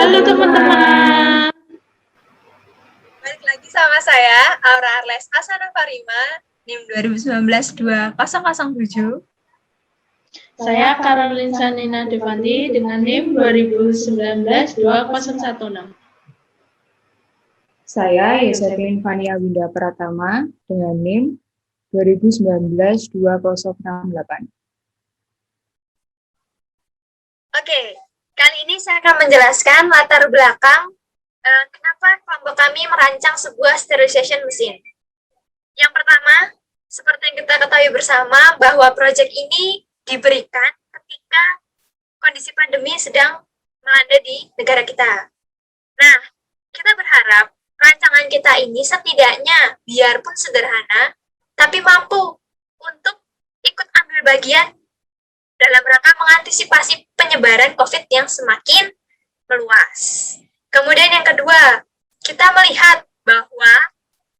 Halo teman-teman. Balik lagi sama saya, Aura Arles Asana Farima, NIM 2019-2007. Saya Karolin Sanina Devanti dengan NIM 2019-2016. Saya Yosephine Fania Winda Pratama dengan NIM 2019-2068. Oke, kali ini saya akan menjelaskan latar belakang kenapa kelompok kami merancang sebuah sterilization mesin. Yang pertama, seperti yang kita ketahui bersama bahwa proyek ini diberikan ketika kondisi pandemi sedang melanda di negara kita. Nah, kita berharap rancangan kita ini setidaknya biarpun sederhana, tapi mampu untuk ikut ambil bagian dalam rangka mengantisipasi penyebaran COVID yang semakin meluas. Kemudian yang kedua, kita melihat bahwa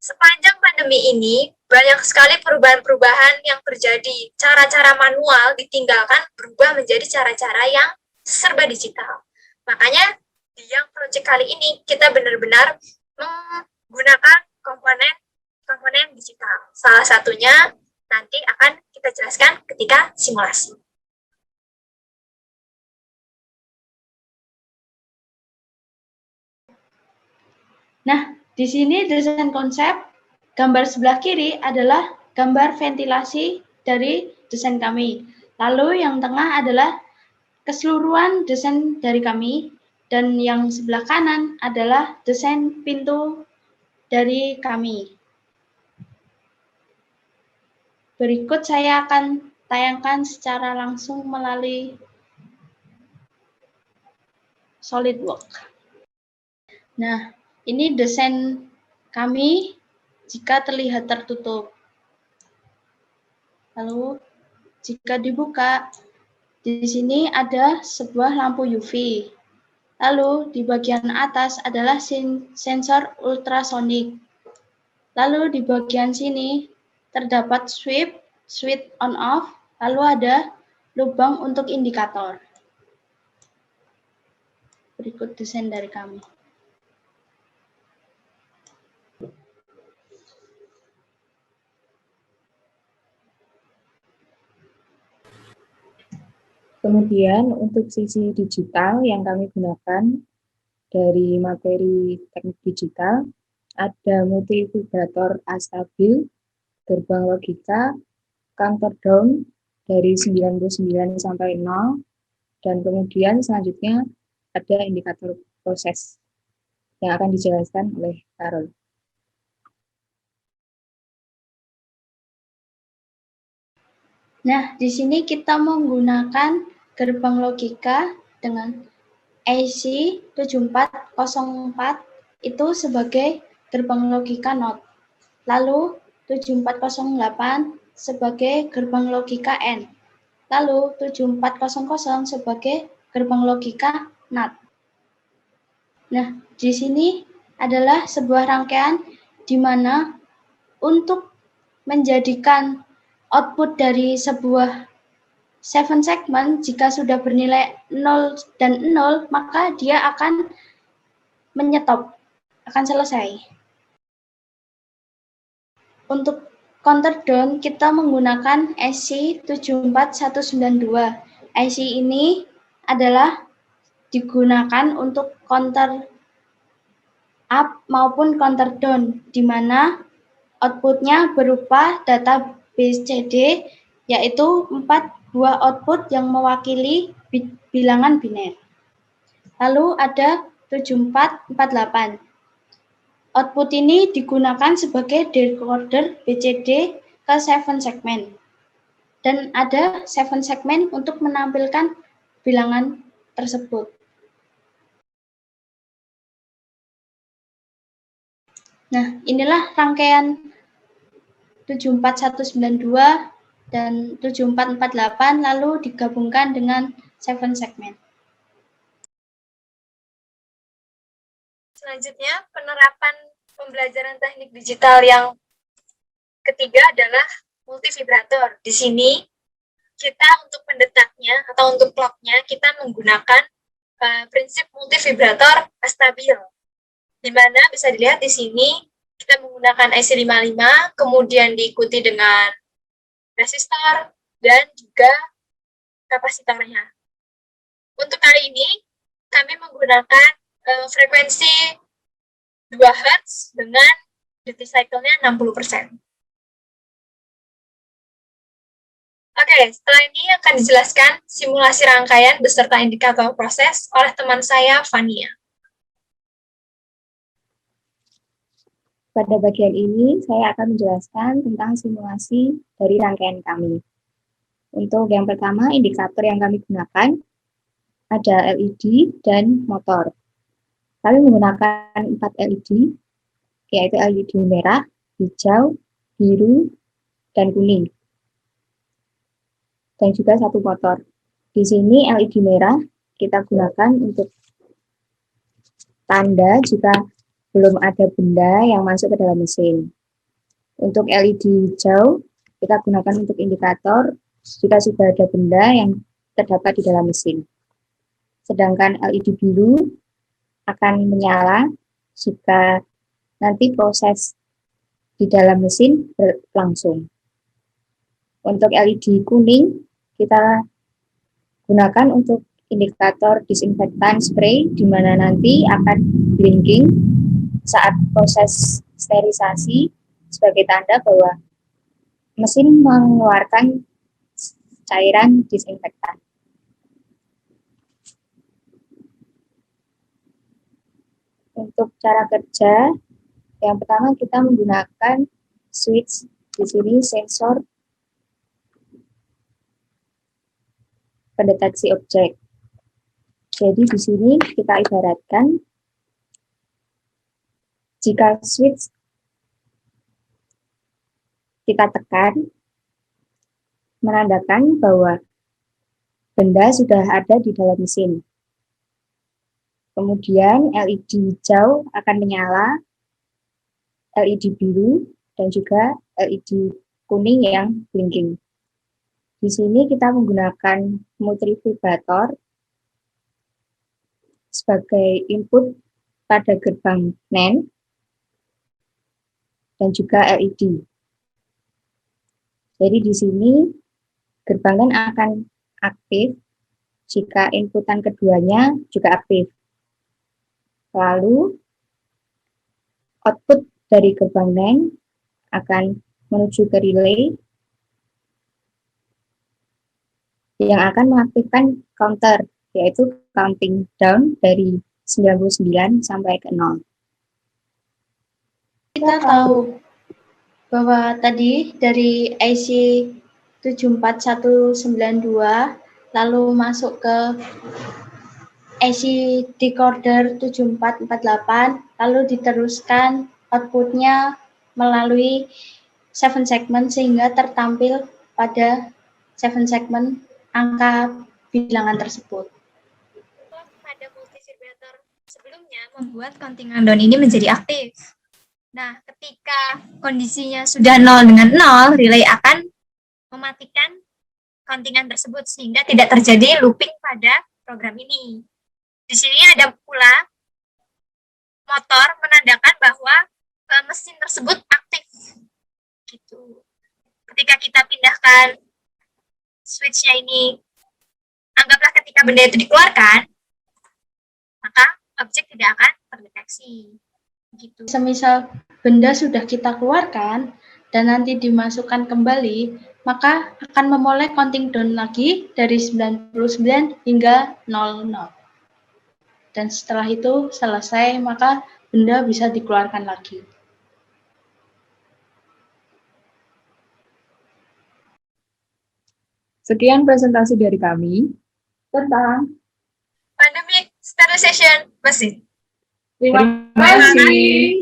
sepanjang pandemi ini banyak sekali perubahan-perubahan yang terjadi. Cara-cara manual ditinggalkan berubah menjadi cara-cara yang serba digital. Makanya di yang proyek kali ini kita benar-benar menggunakan komponen digital. Salah satunya nanti akan kita jelaskan ketika simulasi. Nah, di sini desain konsep gambar sebelah kiri adalah gambar ventilasi dari desain kami. Lalu yang tengah adalah keseluruhan desain dari kami dan yang sebelah kanan adalah desain pintu dari kami. Berikut saya akan tayangkan secara langsung melalui SolidWorks. Nah, ini desain kami jika terlihat tertutup. Lalu, jika dibuka, di sini ada sebuah lampu UV. Lalu, di bagian atas adalah sensor ultrasonik. Lalu, di bagian sini terdapat switch on-off, lalu ada lubang untuk indikator. Berikut desain dari kami. Kemudian untuk sisi digital yang kami gunakan dari materi teknik digital, ada multivibrator astabil, gerbang logika, counter down dari 99 sampai 0, dan kemudian selanjutnya ada indikator proses yang akan dijelaskan oleh Karol. Nah, di sini kita menggunakan gerbang logika dengan IC 7404 itu sebagai gerbang logika NOT. Lalu 7408 sebagai gerbang logika N. Lalu 7400 sebagai gerbang logika NAT. Nah, di sini adalah sebuah rangkaian di mana untuk menjadikan output dari sebuah 7 segment jika sudah bernilai 0 dan 0, maka dia akan menyetop, akan selesai. Untuk counter down kita menggunakan IC 74192. IC ini adalah digunakan untuk counter up maupun counter down, di mana outputnya berupa data BCD, yaitu 4 buah output yang mewakili bilangan biner. Lalu ada 7448. Output ini digunakan sebagai decoder BCD ke 7 segmen. Dan ada 7 segmen untuk menampilkan bilangan tersebut. Nah, inilah rangkaian 74192 dan 7448 lalu digabungkan dengan 7 segmen. Selanjutnya, penerapan pembelajaran teknik digital yang ketiga adalah multivibrator. Di sini, kita untuk pendetaknya atau untuk clocknya, kita menggunakan prinsip multivibrator stabil, di mana bisa dilihat di sini kita menggunakan IC55, kemudian diikuti dengan resistor dan juga kapasitornya. Untuk kali ini kami menggunakan frekuensi 2 Hz dengan duty cycle-nya 60%. Oke, setelah ini akan dijelaskan simulasi rangkaian beserta indikator proses oleh teman saya, Fania. Pada bagian ini, saya akan menjelaskan tentang simulasi dari rangkaian kami. Untuk yang pertama, indikator yang kami gunakan ada LED dan motor. Kami menggunakan 4 LED, yaitu LED merah, hijau, biru, dan kuning. Dan juga 1 motor. Di sini LED merah kita gunakan untuk tanda jika belum ada benda yang masuk ke dalam mesin. Untuk LED hijau, kita gunakan untuk indikator jika sudah ada benda yang terdapat di dalam mesin. Sedangkan LED biru akan menyala jika nanti proses di dalam mesin berlangsung. Untuk LED kuning, kita gunakan untuk indikator disinfektan spray, di mana nanti akan blinking saat proses sterilisasi sebagai tanda bahwa mesin mengeluarkan cairan disinfektan. Untuk cara kerja, yang pertama kita menggunakan switch, di sini sensor pendeteksi objek. Jadi di sini kita ibaratkan jika switch kita tekan, menandakan bahwa benda sudah ada di dalam mesin. Kemudian LED hijau akan menyala, LED biru, dan juga LED kuning yang blinking. Di sini kita menggunakan multivibrator sebagai input pada gerbang NAND dan juga LED. Jadi di sini gerbang NAND akan aktif jika inputan keduanya juga aktif. Lalu output dari gerbang NAND akan menuju ke relay yang akan mengaktifkan counter, yaitu counting down dari 99 sampai ke 0. Kita tahu bahwa tadi dari IC 74192 lalu masuk ke IC decoder 7448, lalu diteruskan outputnya melalui 7 segment sehingga tertampil pada 7 segment angka bilangan tersebut. Pada multivibrator sebelumnya membuat counting down ini menjadi aktif. Nah, ketika kondisinya sudah 0 dengan 0, relay akan mematikan countingan tersebut sehingga tidak terjadi looping pada program ini. Di sini ada pula motor menandakan bahwa mesin tersebut aktif. Gitu. Ketika kita pindahkan switch-nya ini, anggaplah ketika benda itu dikeluarkan, maka objek tidak akan terdeteksi. Gitu. Semisal benda sudah kita keluarkan dan nanti dimasukkan kembali, maka akan memulai counting down lagi dari 99 hingga 00. Dan setelah itu selesai, maka benda bisa dikeluarkan lagi. Sekian presentasi dari kami tentang pandemic sterilization mesin. Terima kasih.